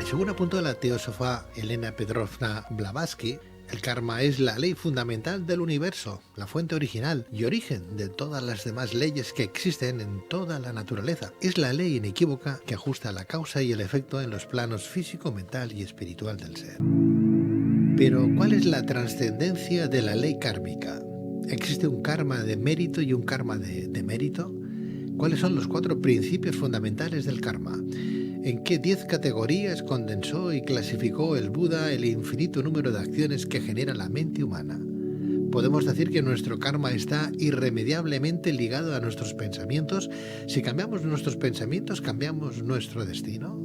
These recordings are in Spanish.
Según apuntó la teósofa Elena Petrovna Blavatsky, el karma es la ley fundamental del universo, la fuente original y origen de todas las demás leyes que existen en toda la naturaleza. Es la ley inequívoca que ajusta la causa y el efecto en los planos físico, mental y espiritual del ser. Pero, ¿cuál es la trascendencia de la ley kármica? ¿Existe un karma de mérito y un karma de demérito? ¿Cuáles son los 4 principios fundamentales del karma? ¿En qué 10 categorías condensó y clasificó el Buda el infinito número de acciones que genera la mente humana? ¿Podemos decir que nuestro karma está irremediablemente ligado a nuestros pensamientos? Si cambiamos nuestros pensamientos, ¿cambiamos nuestro destino?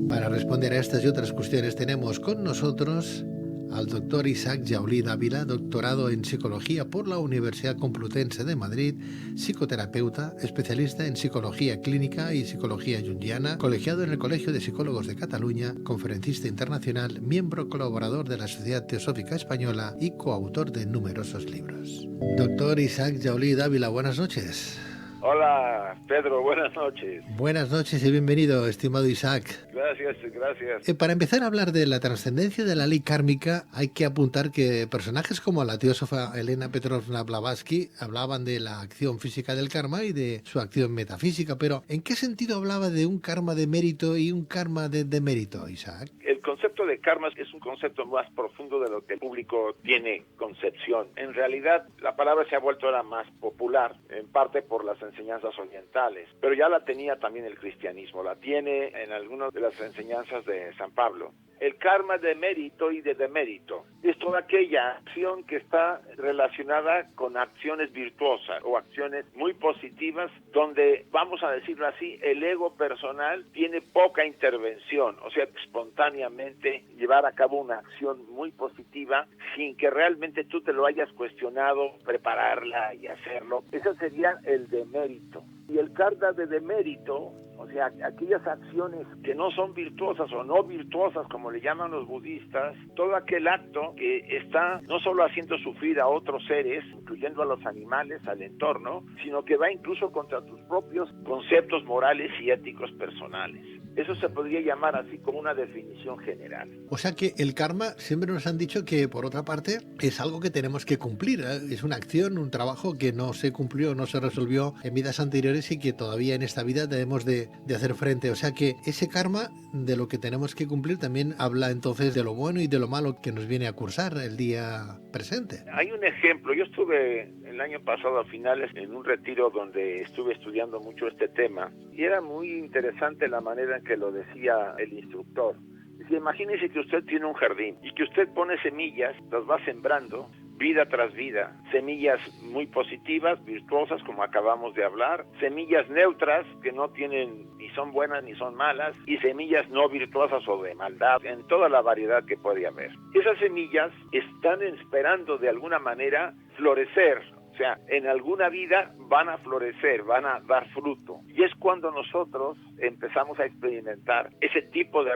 Para responder a estas y otras cuestiones tenemos con nosotros al doctor Isaac Yaulí Dávila, doctorado en Psicología por la Universidad Complutense de Madrid, psicoterapeuta, especialista en Psicología Clínica y Psicología Junguiana, colegiado en el Colegio de Psicólogos de Cataluña, conferencista internacional, miembro colaborador de la Sociedad Teosófica Española y coautor de numerosos libros. Doctor Isaac Yaulí Dávila, buenas noches. Hola, Pedro, buenas noches. Buenas noches y bienvenido, estimado Isaac. Gracias. Para empezar a hablar de la trascendencia de la ley kármica, hay que apuntar que personajes como la teósofa Elena Petrovna Blavatsky hablaban de la acción física del karma y de su acción metafísica, pero ¿en qué sentido hablaba de un karma de mérito y un karma de demérito, Isaac? El concepto de karma es un concepto más profundo de lo que el público tiene concepción. En realidad, la palabra se ha vuelto ahora más popular, en parte por las enseñanzas orientales, pero ya la tenía también el cristianismo, la tiene en algunas de las enseñanzas de San Pablo. El karma de mérito y de demérito es toda aquella acción que está relacionada con acciones virtuosas o acciones muy positivas donde, vamos a decirlo así, el ego personal tiene poca intervención, o sea, espontáneamente llevar a cabo una acción muy positiva sin que realmente tú te lo hayas cuestionado, prepararla y hacerlo. Eso sería el demérito. Y el karma de demérito, o sea, aquellas acciones que no son virtuosas o no virtuosas, como le llaman los budistas, todo aquel acto que está no solo haciendo sufrir a otros seres, incluyendo a los animales, al entorno, sino que va incluso contra tus propios conceptos morales y éticos personales. Eso se podría llamar así como una definición general. O sea que el karma, siempre nos han dicho que, por otra parte, es algo que tenemos que cumplir. Es una acción, un trabajo que no se cumplió, no se resolvió en vidas anteriores y que todavía en esta vida debemos de hacer frente. O sea que ese karma de lo que tenemos que cumplir también habla entonces de lo bueno y de lo malo que nos viene a cursar el día presente. Hay un ejemplo. Yo estuve el año pasado a finales en un retiro donde estuve estudiando mucho este tema y era muy interesante la manera en que lo decía el instructor. Decía, imagínese que usted tiene un jardín y que usted pone semillas, las va sembrando vida tras vida, semillas muy positivas, virtuosas, como acabamos de hablar, semillas neutras que no tienen ni son buenas ni son malas, y semillas no virtuosas o de maldad, en toda la variedad que puede haber. Esas semillas están esperando de alguna manera florecer. O sea, en alguna vida van a florecer, van a dar fruto. Y es cuando nosotros empezamos a experimentar ese tipo de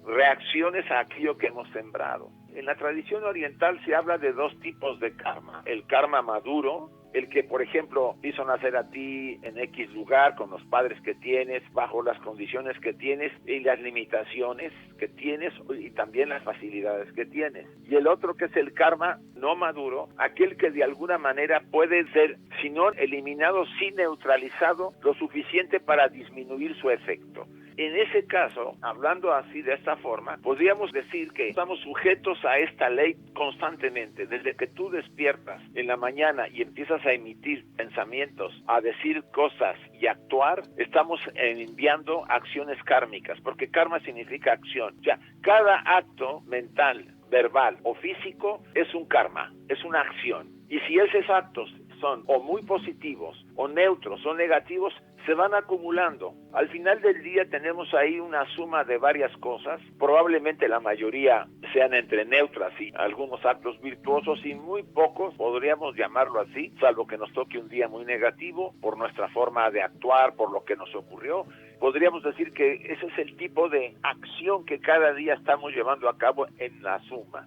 reacciones a aquello que hemos sembrado. En la tradición oriental se habla de 2 tipos de karma. El karma maduro, el que, por ejemplo, hizo nacer a ti en X lugar, con los padres que tienes, bajo las condiciones que tienes y las limitaciones que tienes y también las facilidades que tienes. Y el otro que es el karma no maduro, aquel que de alguna manera puede ser, si no eliminado, sí neutralizado, lo suficiente para disminuir su efecto. En ese caso, hablando así de esta forma, podríamos decir que estamos sujetos a esta ley constantemente. Desde que tú despiertas en la mañana y empiezas a emitir pensamientos, a decir cosas y actuar, estamos enviando acciones kármicas, porque karma significa acción. O sea, cada acto mental, verbal o físico es un karma, es una acción. Y si esos actos son o muy positivos o neutros o negativos, se van acumulando. Al final del día tenemos ahí una suma de varias cosas, probablemente la mayoría sean entre neutras y algunos actos virtuosos y muy pocos, podríamos llamarlo así, salvo que nos toque un día muy negativo por nuestra forma de actuar, por lo que nos ocurrió. Podríamos decir que ese es el tipo de acción que cada día estamos llevando a cabo en la suma.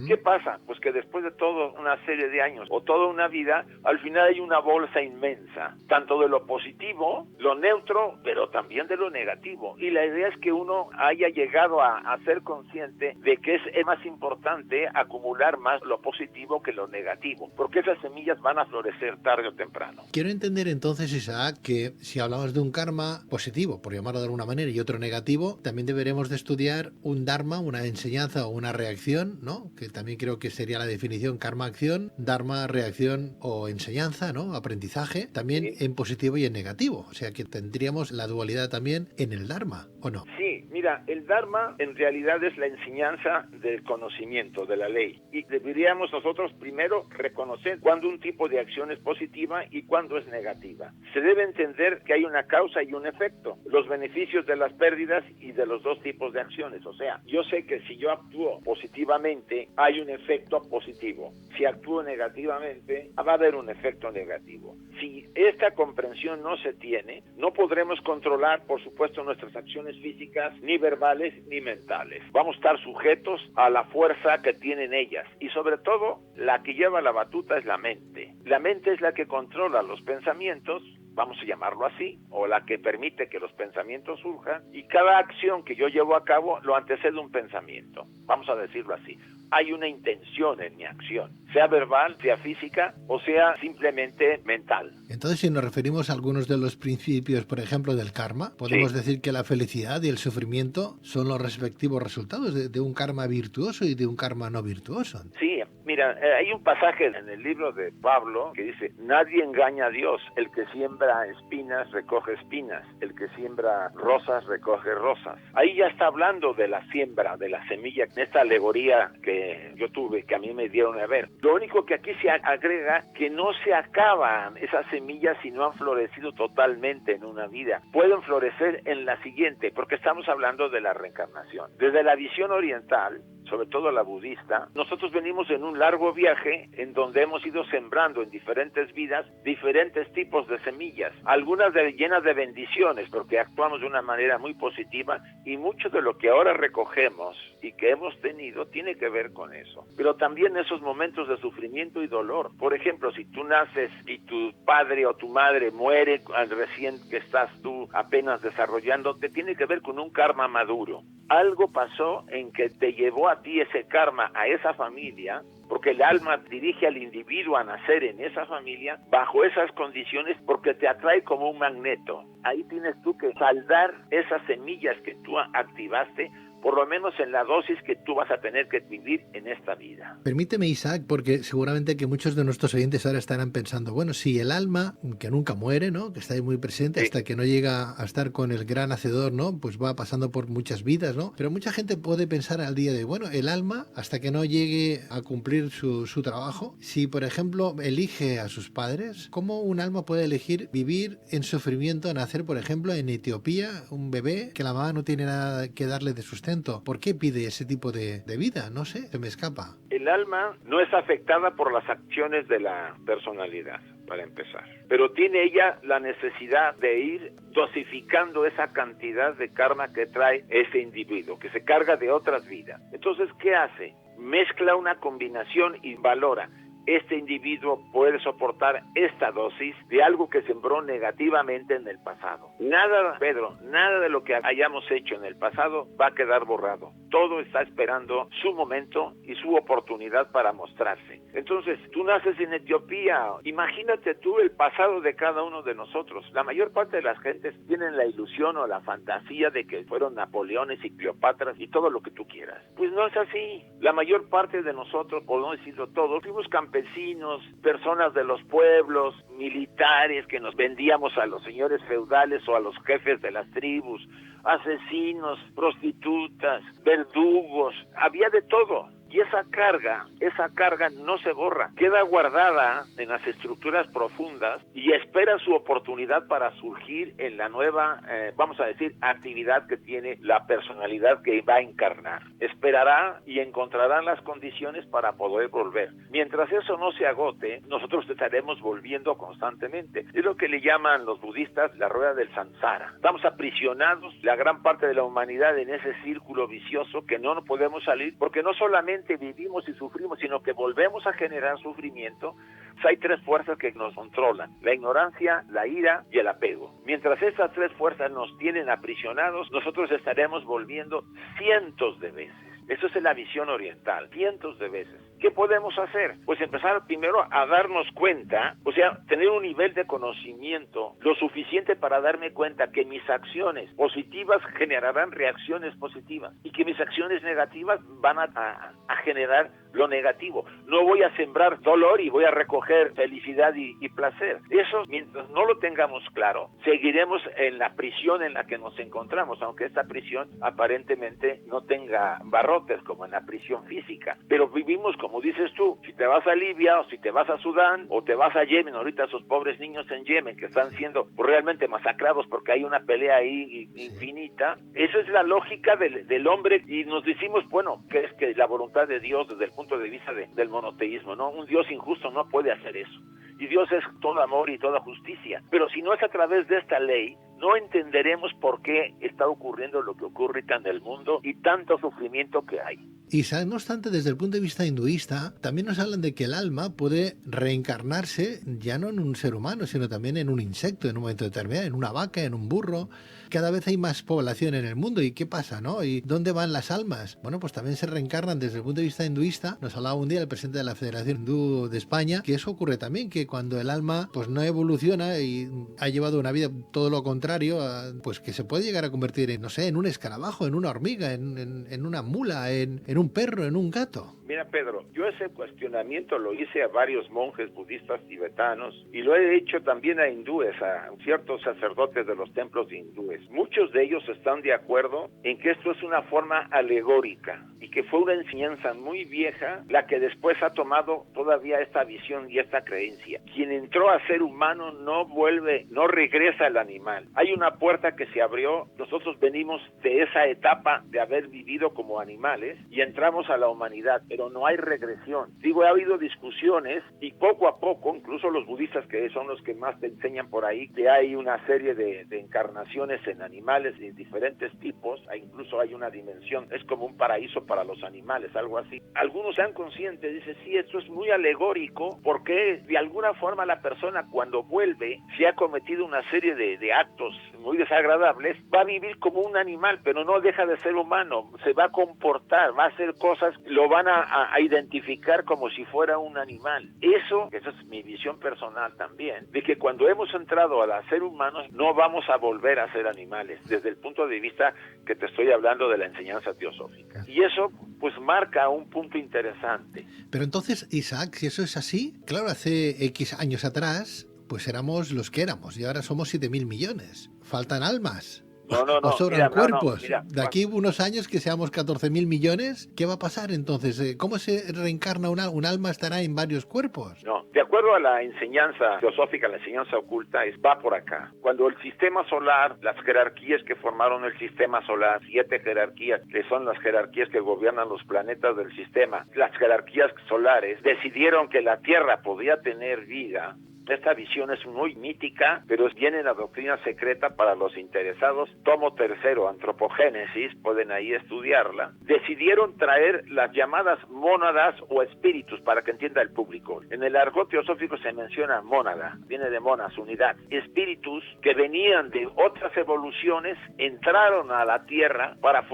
¿Qué pasa? Pues que después de toda una serie de años o toda una vida, al final hay una bolsa inmensa, tanto de lo positivo, lo neutro, pero también de lo negativo. Y la idea es que uno haya llegado a ser consciente de que es más importante acumular más lo positivo que lo negativo, porque esas semillas van a florecer tarde o temprano. Quiero entender entonces, Isaac, que si hablamos de un karma positivo, por llamarlo de alguna manera, y otro negativo, también deberemos de estudiar un dharma, una enseñanza o una reacción, ¿no? Que también creo que sería la definición karma-acción, dharma, reacción o enseñanza, ¿no? Aprendizaje, también Sí. en positivo y en negativo. O sea que tendríamos la dualidad también en el dharma, ¿o no? Sí, mira, el dharma en realidad es la enseñanza del conocimiento, de la ley. Y deberíamos nosotros primero reconocer cuándo un tipo de acción es positiva y cuándo es negativa. Se debe entender que hay una causa y un efecto, los beneficios de las pérdidas y de los dos tipos de acciones. O sea, yo sé que si yo actúo positivamente, hay un efecto positivo. Si actúo negativamente, va a haber un efecto negativo. Si esta comprensión no se tiene, no podremos controlar, por supuesto, nuestras acciones físicas, ni verbales ni mentales. Vamos a estar sujetos a la fuerza que tienen ellas. Y sobre todo, la que lleva la batuta es la mente. La mente es la que controla los pensamientos, vamos a llamarlo así, o la que permite que los pensamientos surjan, y cada acción que yo llevo a cabo lo antecede un pensamiento, vamos a decirlo así. Hay una intención en mi acción, sea verbal, sea física, o sea simplemente mental. Entonces, si nos referimos a algunos de los principios, por ejemplo, del karma, podemos decir que la felicidad y el sufrimiento son los respectivos resultados de un karma virtuoso y de un karma no virtuoso. Sí, mira, hay un pasaje en el libro de Pablo que dice: nadie engaña a Dios, el que siembra espinas recoge espinas, el que siembra rosas recoge rosas. Ahí ya está hablando de la siembra, de la semilla, en esta alegoría que yo tuve, que a mí me dieron a ver. Lo único que aquí se agrega, que no se acaban esas semillas si no han florecido totalmente en una vida. Pueden florecer en la siguiente, porque estamos hablando de la reencarnación. Desde la visión oriental, sobre todo la budista, nosotros venimos en un largo viaje en donde hemos ido sembrando en diferentes vidas diferentes tipos de semillas, algunas llenas de bendiciones, porque actuamos de una manera muy positiva, y mucho de lo que ahora recogemos y que hemos tenido tiene que ver con eso. Pero también esos momentos de sufrimiento y dolor. Por ejemplo, si tú naces y tu padre o tu madre muere recién que estás tú apenas desarrollando, te tiene que ver con un karma maduro. Algo pasó en que te llevó a ti ese karma, a esa familia, porque el alma dirige al individuo a nacer en esa familia bajo esas condiciones, porque te atrae como un magneto. Ahí tienes tú que saldar esas semillas que tú activaste, por lo menos en la dosis que tú vas a tener que vivir en esta vida. Permíteme, Isaac, porque seguramente que muchos de nuestros oyentes ahora estarán pensando, bueno, si el alma, que nunca muere, ¿no? Que está ahí muy presente, sí, hasta que no llega a estar con el gran hacedor, ¿no? Pues va pasando por muchas vidas, ¿no? Pero mucha gente puede pensar al día de, bueno, el alma, hasta que no llegue a cumplir su trabajo, si por ejemplo elige a sus padres, ¿cómo un alma puede elegir vivir en sufrimiento, nacer, por ejemplo, en Etiopía, un bebé que la mamá no tiene nada que darle de sustento? ¿Por qué pide ese tipo de vida? No sé, se me escapa. El alma no es afectada por las acciones de la personalidad, para empezar. Pero tiene ella la necesidad de ir dosificando esa cantidad de karma que trae ese individuo, que se carga de otras vidas. Entonces, ¿qué hace? Mezcla una combinación y valora. Este individuo puede soportar esta dosis de algo que sembró negativamente en el pasado. Nada, Pedro, nada de lo que hayamos hecho en el pasado va a quedar borrado. Todo está esperando su momento y su oportunidad para mostrarse. Entonces, tú naces en Etiopía. Imagínate tú el pasado de cada uno de nosotros. La mayor parte de las gentes tienen la ilusión o la fantasía de que fueron Napoleones y Cleopatras y todo lo que tú quieras. Pues no es así. La mayor parte de nosotros, por no decirlo todos, fuimos campesinos, personas de los pueblos, militares que nos vendíamos a los señores feudales o a los jefes de las tribus, asesinos, prostitutas, verdugos, había de todo. Y esa carga no se borra, queda guardada en las estructuras profundas y espera su oportunidad para surgir en la nueva, vamos a decir, actividad que tiene la personalidad que va a encarnar. Esperará y encontrará las condiciones para poder volver. Mientras eso no se agote, nosotros estaremos volviendo constantemente. Es lo que le llaman los budistas la rueda del samsara. Estamos aprisionados, la gran parte de la humanidad, en ese círculo vicioso que no podemos salir, porque no solamente solamente vivimos y sufrimos, sino que volvemos a generar sufrimiento, pues hay tres fuerzas que nos controlan: la ignorancia, la ira y el apego. Mientras esas tres fuerzas nos tienen aprisionados, nosotros estaremos volviendo cientos de veces. Eso es la visión oriental, cientos de veces. ¿Qué podemos hacer? Pues empezar primero a darnos cuenta, o sea, tener un nivel de conocimiento lo suficiente para darme cuenta que mis acciones positivas generarán reacciones positivas y que mis acciones negativas van a generar lo negativo. No voy a sembrar dolor y voy a recoger felicidad y placer. Eso, mientras no lo tengamos claro, seguiremos en la prisión en la que nos encontramos, aunque esta prisión aparentemente no tenga barrotes como en la prisión física. Pero vivimos, como dices tú, si te vas a Libia o si te vas a Sudán o te vas a Yemen, ahorita esos pobres niños en Yemen que están siendo realmente masacrados porque hay una pelea ahí infinita. Esa es la lógica del hombre, y nos decimos, bueno, que es que la voluntad de Dios desde el punto de vista del monoteísmo, ¿no? Un Dios injusto no puede hacer eso. Y Dios es todo amor y toda justicia. Pero si no es a través de esta ley, no entenderemos por qué está ocurriendo lo que ocurre en el mundo y tanto sufrimiento que hay. Y no obstante, desde el punto de vista hinduista, también nos hablan de que el alma puede reencarnarse ya no en un ser humano, sino también en un insecto, en un momento determinado, en una vaca, en un burro. Cada vez hay más población en el mundo. ¿Y qué pasa, no? ¿Y dónde van las almas? Bueno, pues también se reencarnan desde el punto de vista hinduista. Nos hablaba un día el presidente de la Federación Hindú de España, que eso ocurre también, que cuando el alma pues no evoluciona y ha llevado una vida todo lo contrario, pues que se puede llegar a convertir en, no sé, en un escarabajo, en una hormiga, en una mula, en un perro, en un gato. Mira, Pedro, yo ese cuestionamiento lo hice a varios monjes budistas tibetanos y lo he hecho también a hindúes, a ciertos sacerdotes de los templos hindúes. Muchos de ellos están de acuerdo en que esto es una forma alegórica y que fue una enseñanza muy vieja la que después ha tomado todavía esta visión y esta creencia. Quien entró a ser humano no vuelve, no regresa al animal. Hay una puerta que se abrió, nosotros venimos de esa etapa de haber vivido como animales y entramos a la humanidad, pero no hay regresión. Digo, ha habido discusiones y poco a poco, incluso los budistas, que son los que más te enseñan por ahí, que hay una serie de encarnaciones en animales de diferentes tipos, incluso hay una dimensión, es como un paraíso para los animales, algo así. Algunos sean conscientes, dicen, sí, esto es muy alegórico, porque de alguna forma la persona cuando vuelve, si ha cometido una serie de actos muy desagradables, va a vivir como un animal, pero no deja de ser humano, se va a comportar, va a hacer cosas, lo van a identificar como si fuera un animal. Esa es mi visión personal también, de que cuando hemos entrado a ser humanos, no vamos a volver a ser animales, desde el punto de vista que te estoy hablando de la enseñanza teosófica. Y eso, pues, marca un punto interesante. Pero entonces, Isaac, si eso es así, claro, hace X años atrás, pues éramos los que éramos, y ahora somos 7.000 millones. Faltan almas. No. O sobran cuerpos. Mira, de aquí unos años que seamos 14.000 millones, ¿qué va a pasar entonces? ¿Cómo se reencarna un alma? ¿Estará en varios cuerpos? No, de acuerdo a la enseñanza teosófica, la enseñanza oculta, va por acá. Cuando el sistema solar, las jerarquías que formaron el sistema solar, 7 jerarquías, que son las jerarquías que gobiernan los planetas del sistema, las jerarquías solares, decidieron que la Tierra podía tener vida. Esta visión es muy mítica, pero viene en la doctrina secreta para los interesados. Tomo 3, Antropogénesis, pueden ahí estudiarla. Decidieron traer las llamadas mónadas o espíritus, para que entienda el público. En el argot teosófico se menciona mónada, viene de monas, unidad. Espíritus que venían de otras evoluciones, entraron a la Tierra para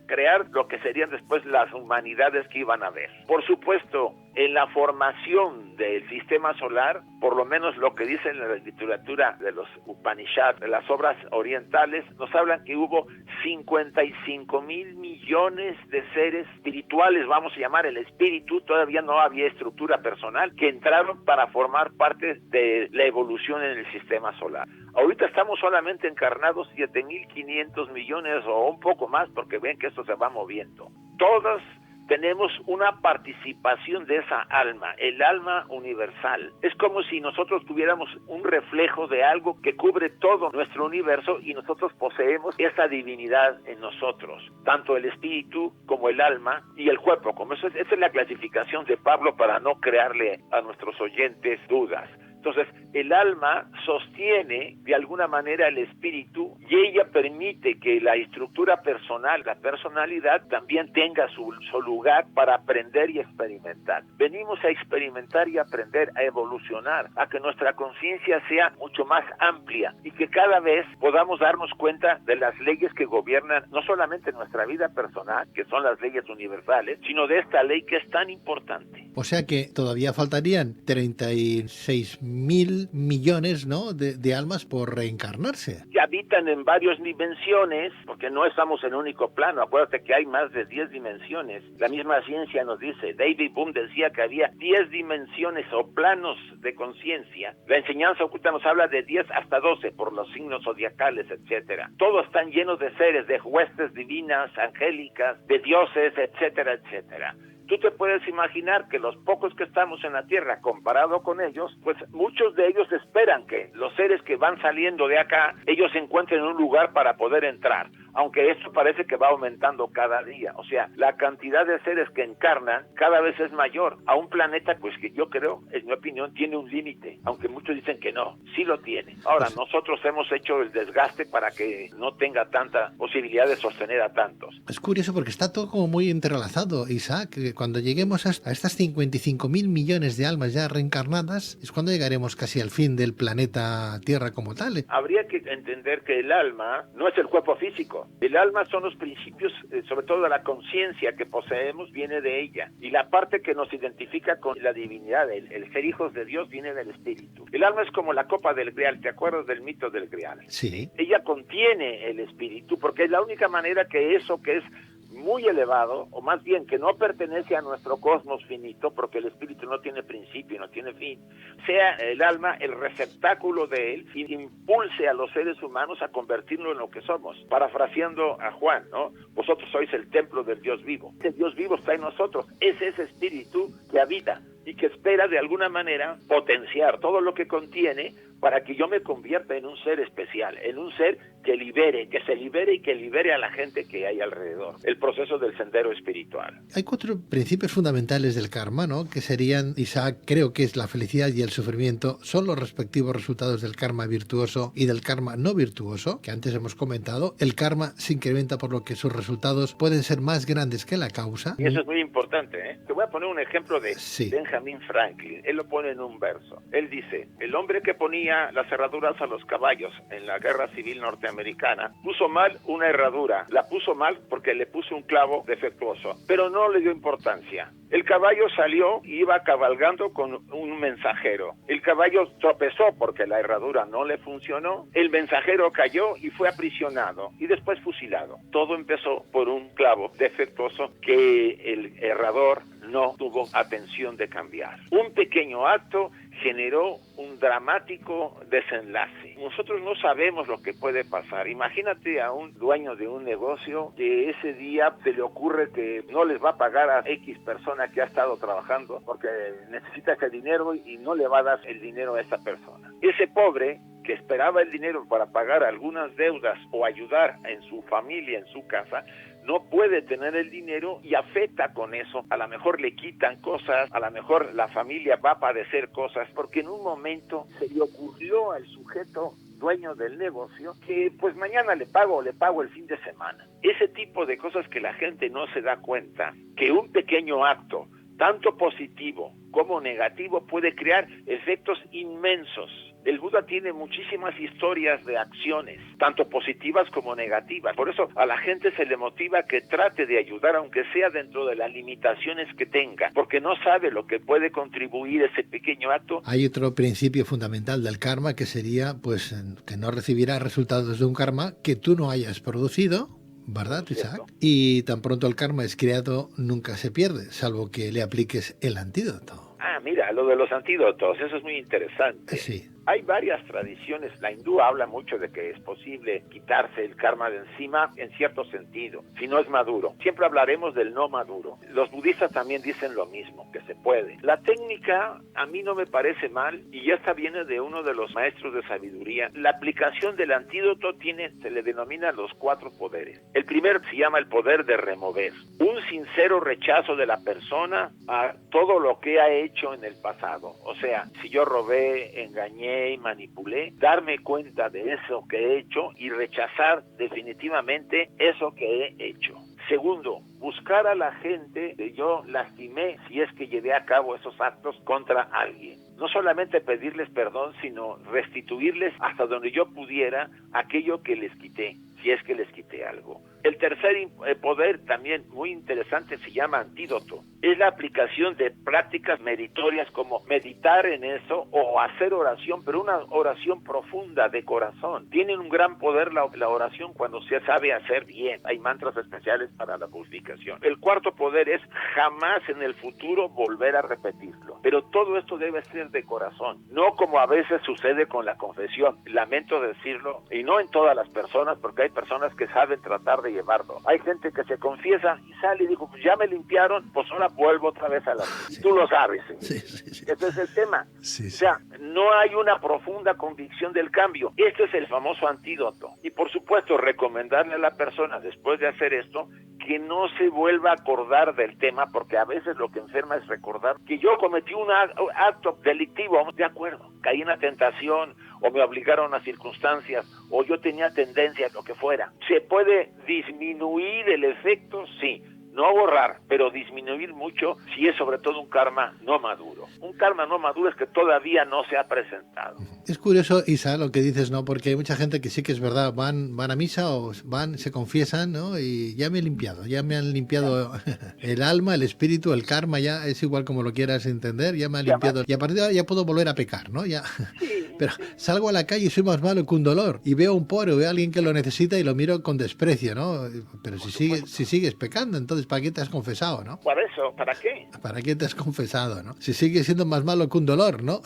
crear lo que serían después las humanidades que iban a haber. Por supuesto, en la formación del sistema solar, por lo menos lo que dice en la literatura de los Upanishads, de las obras orientales, nos hablan que hubo 55,000 millones de seres espirituales, vamos a llamar el espíritu, todavía no había estructura personal, que entraron para formar parte de la evolución en el sistema solar. Ahorita estamos solamente encarnados 7.500 millones o un poco más, porque ven que esto se va moviendo. Todos tenemos una participación de esa alma, el alma universal. Es como si nosotros tuviéramos un reflejo de algo que cubre todo nuestro universo y nosotros poseemos esa divinidad en nosotros, tanto el espíritu como el alma y el cuerpo. Esa es la clasificación de Pablo para no crearle a nuestros oyentes dudas. Entonces, el alma sostiene de alguna manera el espíritu y ella permite que la estructura personal, la personalidad, también tenga su lugar para aprender y experimentar. Venimos a experimentar y aprender, a evolucionar, a que nuestra conciencia sea mucho más amplia y que cada vez podamos darnos cuenta de las leyes que gobiernan no solamente nuestra vida personal, que son las leyes universales, sino de esta ley que es tan importante. O sea que todavía faltarían 36.000 millones, ¿no?, de almas por reencarnarse. Que habitan en varias dimensiones, porque no estamos en un único plano. Acuérdate que hay más de 10 dimensiones. La misma ciencia nos dice, David Bohm decía que había 10 dimensiones o planos de conciencia. La enseñanza oculta nos habla de 10 hasta 12 por los signos zodiacales, etcétera. Todos están llenos de seres, de huestes divinas, angélicas, de dioses, etcétera, etcétera. Tú te puedes imaginar que los pocos que estamos en la Tierra, comparado con ellos, pues muchos de ellos esperan que los seres que van saliendo de acá, ellos se encuentren en un lugar para poder entrar, aunque esto parece que va aumentando cada día. O sea, la cantidad de seres que encarnan cada vez es mayor a un planeta, pues que yo creo, en mi opinión, tiene un límite, aunque muchos dicen que no, sí lo tiene. Ahora, nosotros hemos hecho el desgaste para que no tenga tanta posibilidad de sostener a tantos. Es curioso porque está todo como muy entrelazado, Isaac. Cuando lleguemos a estas 55.000 millones de almas ya reencarnadas, es cuando llegaremos casi al fin del planeta Tierra como tal. Habría que entender que el alma no es el cuerpo físico. El alma son los principios, sobre todo de la conciencia que poseemos, viene de ella. Y la parte que nos identifica con la divinidad, el ser hijos de Dios, viene del espíritu. El alma es como la copa del Grial. ¿Te acuerdas del mito del Grial? Sí. Ella contiene el espíritu porque es la única manera que eso que es muy elevado, o más bien que no pertenece a nuestro cosmos finito, porque el espíritu no tiene principio, no tiene fin, sea el alma el receptáculo de él y impulse a los seres humanos a convertirlo en lo que somos. Parafraseando a Juan, ¿no? Vosotros sois el templo del Dios vivo. El Dios vivo está en nosotros. Es ese espíritu que habita y que espera de alguna manera potenciar todo lo que contiene para que yo me convierta en un ser especial, en un ser que libere, que se libere y que libere a la gente que hay alrededor. El proceso del sendero espiritual. Hay 4 principios fundamentales del karma, ¿no?, que serían, Isaac, creo que es la felicidad y el sufrimiento, son los respectivos resultados del karma virtuoso y del karma no virtuoso, que antes hemos comentado. El karma se incrementa por lo que sus resultados pueden ser más grandes que la causa. Y eso es muy importante, ¿eh? Te voy a poner un ejemplo de Sí. Benjamin Franklin. Él lo pone en un verso. Él dice, el hombre que ponía las herraduras a los caballos en la guerra civil norteamericana puso mal una herradura. La puso mal porque le puso un clavo defectuoso, pero no le dio importancia. El caballo salió y iba cabalgando con un mensajero. El caballo tropezó porque la herradura no le funcionó. El mensajero cayó y fue aprisionado y después fusilado. Todo empezó por un clavo defectuoso que el herrador no tuvo atención de cambiar. Un pequeño acto generó un dramático desenlace. Nosotros no sabemos lo que puede pasar. Imagínate a un dueño de un negocio que ese día se le ocurre que no les va a pagar a X persona que ha estado trabajando porque necesita ese dinero y no le va a dar el dinero a esa persona. Ese pobre que esperaba el dinero para pagar algunas deudas o ayudar en su familia, en su casa, no puede tener el dinero y afecta con eso. A lo mejor le quitan cosas, a lo mejor la familia va a padecer cosas, porque en un momento se le ocurrió al sujeto dueño del negocio que pues mañana le pago el fin de semana. Ese tipo de cosas que la gente no se da cuenta, que un pequeño acto, tanto positivo como negativo, puede crear efectos inmensos. El Buda tiene muchísimas historias de acciones, tanto positivas como negativas. Por eso a la gente se le motiva que trate de ayudar, aunque sea dentro de las limitaciones que tenga, porque no sabe lo que puede contribuir ese pequeño acto. Hay otro principio fundamental del karma que sería, pues, que no recibirás resultados de un karma que tú no hayas producido, ¿verdad, Isaac? Y tan pronto el karma es creado, nunca se pierde, salvo que le apliques el antídoto. Ah, mira, lo de los antídotos, eso es muy interesante. Sí. Hay varias tradiciones. La hindú habla mucho de que es posible quitarse el karma de encima en cierto sentido, si no es maduro. Siempre hablaremos del no maduro. Los budistas también dicen lo mismo, que se puede. La técnica a mí no me parece mal, y esta viene de uno de los maestros de sabiduría. La aplicación del antídoto se le denomina los 4 poderes. El primero se llama el poder de remover. Un sincero rechazo de la persona a todo lo que ha hecho en el pasado. O sea, si yo robé, engañé y manipulé, darme cuenta de eso que he hecho y rechazar definitivamente eso que he hecho. Segundo, buscar a la gente que yo lastimé si es que llevé a cabo esos actos contra alguien. No solamente pedirles perdón, sino restituirles hasta donde yo pudiera aquello que les quité, si es que les quité algo. El tercer poder, también muy interesante, se llama antídoto. Es la aplicación de prácticas meritorias como meditar en eso o hacer oración, pero una oración profunda de corazón. Tiene un gran poder la oración cuando se sabe hacer bien. Hay mantras especiales para la purificación. El cuarto poder es jamás en el futuro volver a repetirlo. Pero todo esto debe ser de corazón, no como a veces sucede con la confesión. Lamento decirlo, y no en todas las personas, porque hay personas que saben tratar de llevarlo. Hay gente que se confiesa y sale y dijo, pues ya me limpiaron, pues ahora vuelvo otra vez a la... Sí. Tú lo sabes. Sí. Ese es el tema. Sí. O sea, no hay una profunda convicción del cambio. Este es el famoso antídoto. Y por supuesto, recomendarle a la persona, después de hacer esto, que no se vuelva a acordar del tema, porque a veces lo que enferma es recordar que yo cometí un acto delictivo, de acuerdo, caí en la tentación, o me obligaron a circunstancias, o yo tenía tendencia, lo que fuera. ¿Se puede disminuir el efecto? Sí. No borrar, pero disminuir mucho si es sobre todo un karma no maduro. Un karma no maduro es que todavía no se ha presentado. Es curioso, Isa, lo que dices, ¿no? Porque hay mucha gente que sí que es verdad, van a misa o se confiesan, ¿no? Y ya me han limpiado el alma, el espíritu, el karma, ya es igual como lo quieras entender, ya me han limpiado. Y a partir de ahora ya puedo volver a pecar, ¿no? Ya. Sí. Pero salgo a la calle y soy más malo que un dolor. Y veo a un pobre, veo a alguien que lo necesita y lo miro con desprecio, ¿no? Pero si sigues pecando, entonces ¿para qué te has confesado, no? Por eso, ¿para qué? ¿Para qué te has confesado, no? Si sigues siendo más malo que un dolor, ¿no?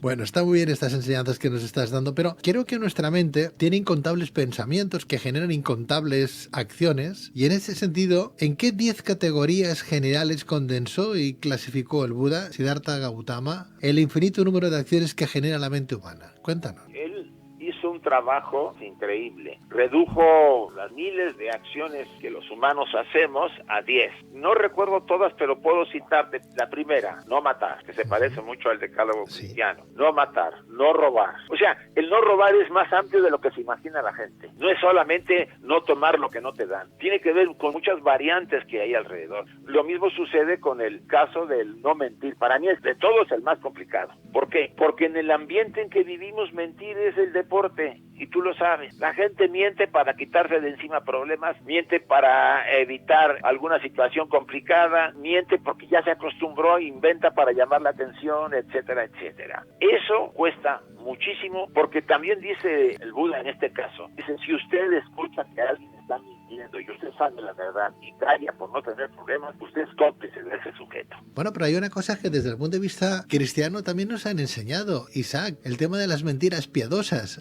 Bueno, está muy bien estas enseñanzas que nos estás dando, pero creo que nuestra mente tiene incontables pensamientos que generan incontables acciones, y en ese sentido, ¿en qué 10 categorías generales condensó y clasificó el Buda, Siddhartha Gautama, el infinito número de acciones que genera la mente humana? Cuéntanos. Él hizo un trabajo increíble. Redujo las miles de acciones que los humanos hacemos a 10. No recuerdo todas, pero puedo citarte la primera: no matar, que se parece mucho al decálogo cristiano. No matar, no robar. O sea, el no robar es más amplio de lo que se imagina la gente. No es solamente no tomar lo que no te dan. Tiene que ver con muchas variantes que hay alrededor. Lo mismo sucede con el caso del no mentir. Para mí, de todos, el más complicado. ¿Por qué? Porque en el ambiente en que vivimos, mentir es el deporte, y tú lo sabes. La gente miente para quitarse de encima problemas, miente para evitar alguna situación complicada, miente porque ya se acostumbró, inventa para llamar la atención, etcétera, etcétera. Eso cuesta muchísimo, porque también dice el Buda en este caso, dice, si usted escucha que alguien está mintiendo y usted sabe la verdad y calla por no tener problemas, usted es cómplice de ese sujeto. Bueno, pero hay una cosa que desde el punto de vista cristiano también nos han enseñado, Isaac, el tema de las mentiras piadosas.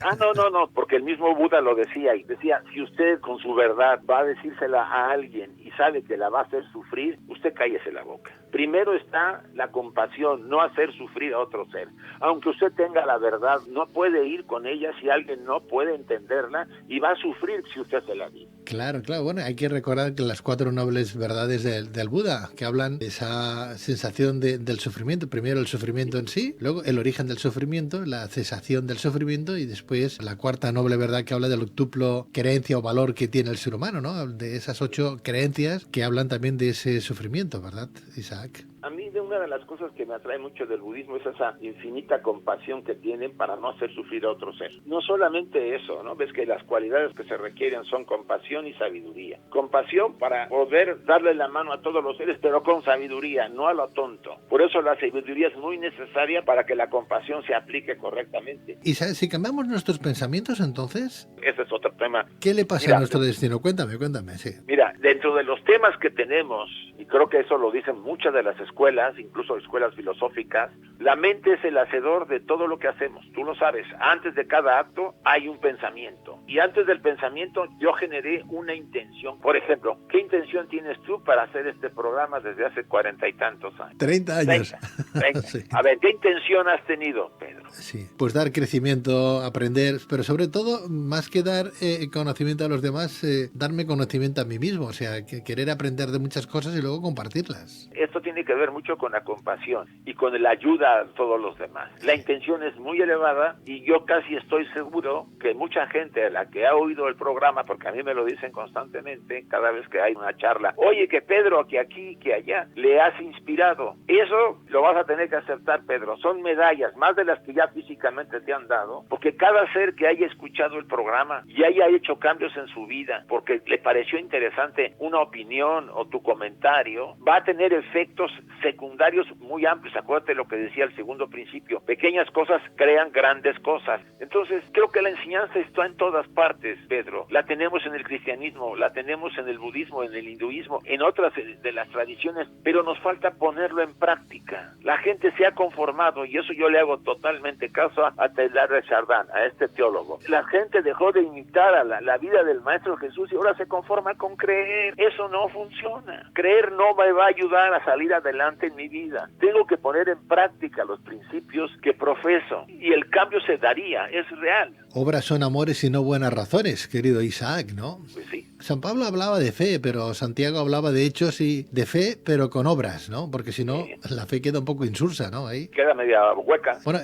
No, porque el mismo Buda lo decía, y decía, si usted con su verdad va a decírsela a alguien y sabe que la va a hacer sufrir, usted cállese la boca. Primero está la compasión, no hacer sufrir a otro ser. Aunque usted tenga la verdad, no puede ir con ella si alguien no puede entenderla, y va a sufrir si usted se la dice. Claro, bueno, hay que recordar que las 4 nobles verdades del Buda, que hablan de esa sensación del sufrimiento, primero el sufrimiento en sí, luego el origen del sufrimiento, la cesación del sufrimiento, y después la 4ª noble verdad, que habla del octuplo creencia o valor que tiene el ser humano, ¿no? De esas 8 creencias que hablan también de ese sufrimiento, ¿verdad, Isaac? A mí, una de las cosas que me atrae mucho del budismo es esa infinita compasión que tienen para no hacer sufrir a otro ser. No solamente eso, ¿no? Ves que las cualidades que se requieren son compasión y sabiduría. Compasión para poder darle la mano a todos los seres, pero con sabiduría, no a lo tonto. Por eso la sabiduría es muy necesaria para que la compasión se aplique correctamente. ¿Y si cambiamos nuestros pensamientos, entonces? Ese es otro tema. ¿Qué le pasa a nuestro destino? Cuéntame, sí. Mira, dentro de los temas que tenemos, y creo que eso lo dicen muchas de las escuelas escuelas, incluso escuelas filosóficas, la mente es el hacedor de todo lo que hacemos. Tú lo sabes, antes de cada acto hay un pensamiento. Y antes del pensamiento yo generé una intención. Por ejemplo, ¿qué intención tienes tú para hacer este programa desde hace 40 y tantos años? 30 años. 30. Sí. A ver, ¿qué intención has tenido, Pedro? Sí, pues dar crecimiento, aprender, pero sobre todo, más que dar conocimiento a los demás, darme conocimiento a mí mismo, o sea, querer aprender de muchas cosas y luego compartirlas. Esto tiene que ver mucho con la compasión y con la ayuda a todos los demás. La intención es muy elevada y yo casi estoy seguro que mucha gente a la que ha oído el programa, porque a mí me lo dicen constantemente cada vez que hay una charla, oye, que Pedro, que aquí, que allá, le has inspirado. Eso lo vas a tener que aceptar, Pedro. Son medallas, más de las que ya físicamente te han dado, porque cada ser que haya escuchado el programa y haya hecho cambios en su vida, porque le pareció interesante una opinión o tu comentario, va a tener efectos secundarios muy amplios. Acuérdate lo que decía el segundo principio, pequeñas cosas crean grandes cosas. Entonces, creo que la enseñanza está en todas partes, Pedro. La tenemos en el cristianismo, la tenemos en el budismo, en el hinduismo, en otras de las tradiciones, pero nos falta ponerlo en práctica. La gente se ha conformado, y eso yo le hago totalmente caso a Teilhard de Chardin, a este teólogo. La gente dejó de imitar a la vida del Maestro Jesús y ahora se conforma con creer. Eso no funciona. Creer no me va a ayudar a salir adelante en mi vida. Tengo que poner en práctica los principios que profeso y el cambio se daría, es real. Obras son amores y no buenas razones, querido Isaac, ¿no? Pues sí. San Pablo hablaba de fe, pero Santiago hablaba de hechos y de fe, pero con obras, ¿no? Porque si no, la fe queda un poco insulsa, ¿no? Ahí. Queda media hueca. Bueno,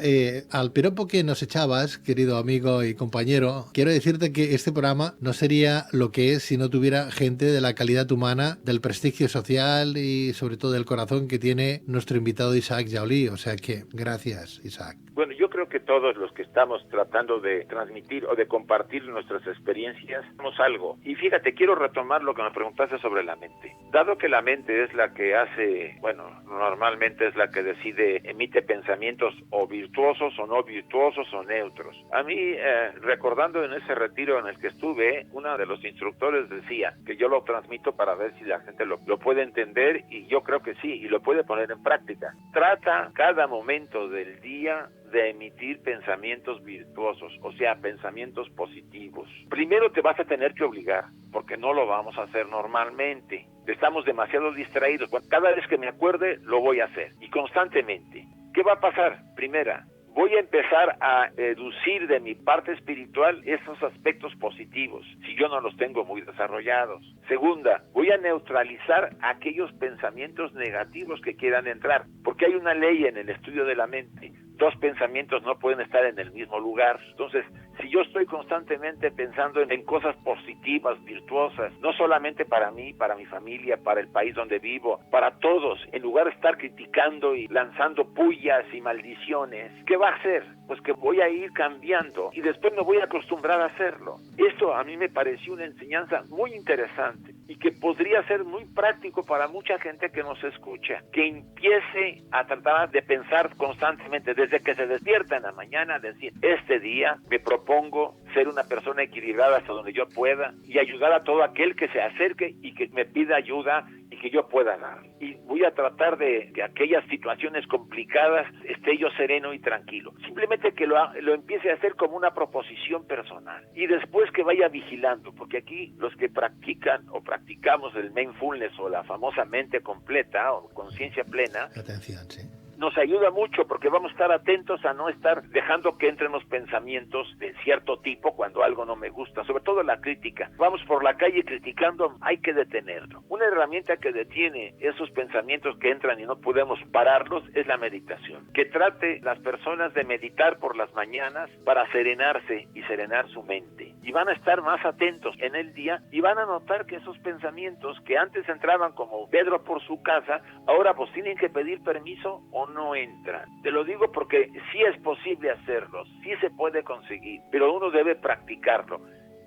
al piropo que nos echabas, querido amigo y compañero, quiero decirte que este programa no sería lo que es si no tuviera gente de la calidad humana, del prestigio social y sobre todo del corazón que tiene nuestro invitado Isaac Yaulí. O sea que, gracias, Isaac. Bueno, yo creo que todos los que estamos tratando de transmitir o de compartir nuestras experiencias, hacemos algo. Y fíjate, quiero retomar lo que me preguntaste sobre la mente. Dado que la mente es la que hace, bueno, normalmente es la que decide, emite pensamientos o virtuosos o no virtuosos o neutros. A mí, recordando en ese retiro en el que estuve, uno de los instructores decía que yo lo transmito para ver si la gente lo puede entender, y yo creo que sí, y lo puede poner en práctica. Trata cada momento del día de emitir pensamientos virtuosos, o sea, pensamientos positivos. Primero te vas a tener que obligar, porque no lo vamos a hacer normalmente. Estamos demasiado distraídos. Cada vez que me acuerde, lo voy a hacer, y constantemente. ¿Qué va a pasar? Primera, voy a empezar a deducir de mi parte espiritual esos aspectos positivos, si yo no los tengo muy desarrollados. Segunda, voy a neutralizar aquellos pensamientos negativos que quieran entrar, porque hay una ley en el estudio de la mente. Dos pensamientos no pueden estar en el mismo lugar. Entonces, si yo estoy constantemente pensando en cosas positivas, virtuosas, no solamente para mí, para mi familia, para el país donde vivo, para todos, en lugar de estar criticando y lanzando pullas y maldiciones, ¿qué va a hacer? Pues que voy a ir cambiando y después me voy a acostumbrar a hacerlo. Esto a mí me pareció una enseñanza muy interesante y que podría ser muy práctico para mucha gente que nos escucha, que empiece a tratar de pensar constantemente, desde que se despierta en la mañana, decir, este día me propongo ser una persona equilibrada hasta donde yo pueda y ayudar a todo aquel que se acerque y que me pida ayuda y que yo pueda dar. Y voy a tratar de que aquellas situaciones complicadas esté yo sereno y tranquilo. Simplemente que lo empiece a hacer como una proposición personal. Y después que vaya vigilando, porque aquí los que practican o practicamos el mindfulness o la famosa mente completa o conciencia plena, atención, sí, nos ayuda mucho porque vamos a estar atentos a no estar dejando que entren los pensamientos de cierto tipo cuando algo no me gusta, sobre todo la crítica. Vamos por la calle criticando, hay que detenerlo. Una herramienta que detiene esos pensamientos que entran y no podemos pararlos es la meditación. Que trate las personas de meditar por las mañanas para serenarse y serenar su mente. Y van a estar más atentos en el día y van a notar que esos pensamientos que antes entraban como Pedro por su casa, ahora pues tienen que pedir permiso o no entran. Te lo digo porque sí es posible hacerlo, sí se puede conseguir, pero uno debe practicarlo.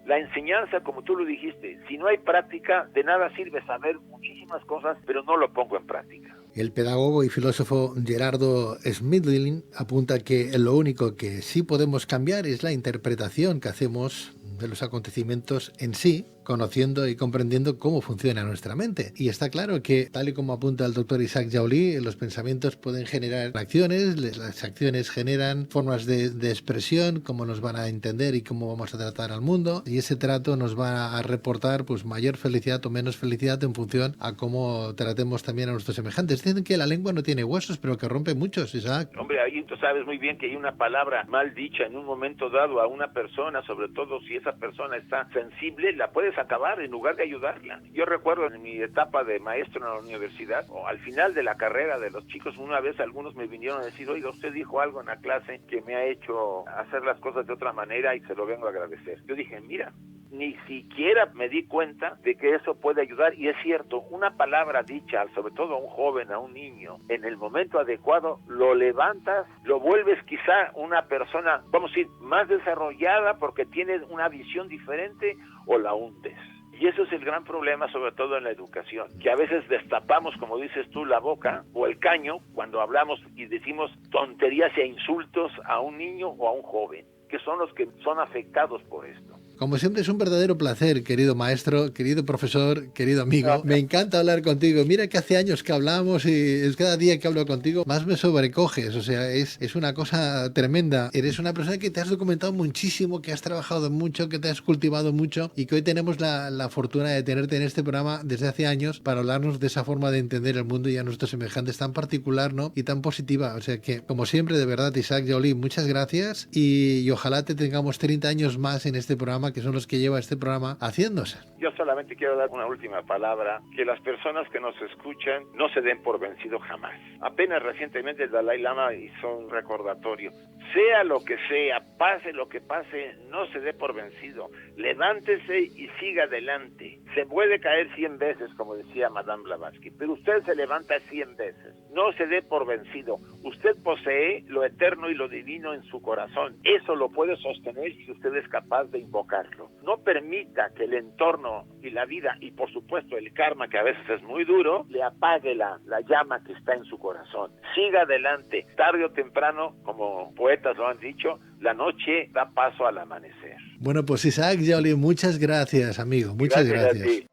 La enseñanza, como tú lo dijiste, si no hay práctica, de nada sirve saber muchísimas cosas, pero no lo pongo en práctica. El pedagogo y filósofo Gerardo Schmidlin apunta que lo único que sí podemos cambiar es la interpretación que hacemos de los acontecimientos en sí, conociendo y comprendiendo cómo funciona nuestra mente. Y está claro que, tal y como apunta el doctor Isaac Joly, los pensamientos pueden generar acciones, las acciones generan formas de expresión, cómo nos van a entender y cómo vamos a tratar al mundo, y ese trato nos va a reportar pues mayor felicidad o menos felicidad en función a cómo tratemos también a nuestros semejantes. Dicen que la lengua no tiene huesos, pero que rompe muchos, Isaac. Hombre, ahí tú sabes muy bien que hay una palabra mal dicha en un momento dado a una persona, sobre todo si esa persona está sensible, la puedes acabar en lugar de ayudarla. Yo recuerdo en mi etapa de maestro en la universidad, o al final de la carrera de los chicos, una vez algunos me vinieron a decir, oiga, usted dijo algo en la clase que me ha hecho hacer las cosas de otra manera y se lo vengo a agradecer. Yo dije, mira, ni siquiera me di cuenta de que eso puede ayudar, y es cierto, una palabra dicha, sobre todo a un joven, a un niño, en el momento adecuado, lo levantas, lo vuelves quizá una persona, vamos a decir, más desarrollada porque tienes una visión diferente, o la hundes. Y eso es el gran problema, sobre todo en la educación, que a veces destapamos, como dices tú, la boca o el caño cuando hablamos y decimos tonterías e insultos a un niño o a un joven, que son los que son afectados por esto. Como siempre es un verdadero placer, querido maestro, querido profesor, querido amigo. Gracias. Me encanta hablar contigo. Mira que hace años que hablamos y es cada día que hablo contigo más me sobrecoges. O sea, es una cosa tremenda. Eres una persona que te has documentado muchísimo, que has trabajado mucho, que te has cultivado mucho y que hoy tenemos la fortuna de tenerte en este programa desde hace años para hablarnos de esa forma de entender el mundo y a nuestros semejantes tan particular, ¿no? Y tan positiva. O sea que, como siempre, de verdad, Isaac Joly, muchas gracias y ojalá te tengamos 30 años más en este programa, que son los que lleva este programa haciéndose. Yo solamente quiero dar una última palabra, que las personas que nos escuchan no se den por vencido jamás. Apenas recientemente el Dalai Lama hizo un recordatorio. Sea lo que sea, pase lo que pase, no se dé por vencido. Levántese y siga adelante. Se puede caer 100 veces, como decía Madame Blavatsky, pero usted se levanta 100 veces. No se dé por vencido. Usted posee lo eterno y lo divino en su corazón. Eso lo puede sostener si usted es capaz de invocarlo. No permita que el entorno y la vida, y por supuesto el karma, que a veces es muy duro, le apague la llama que está en su corazón. Siga adelante. Tarde o temprano, como poetas lo han dicho, la noche da paso al amanecer. Bueno, pues Isaac Joly, muchas gracias, amigo. Muchas gracias.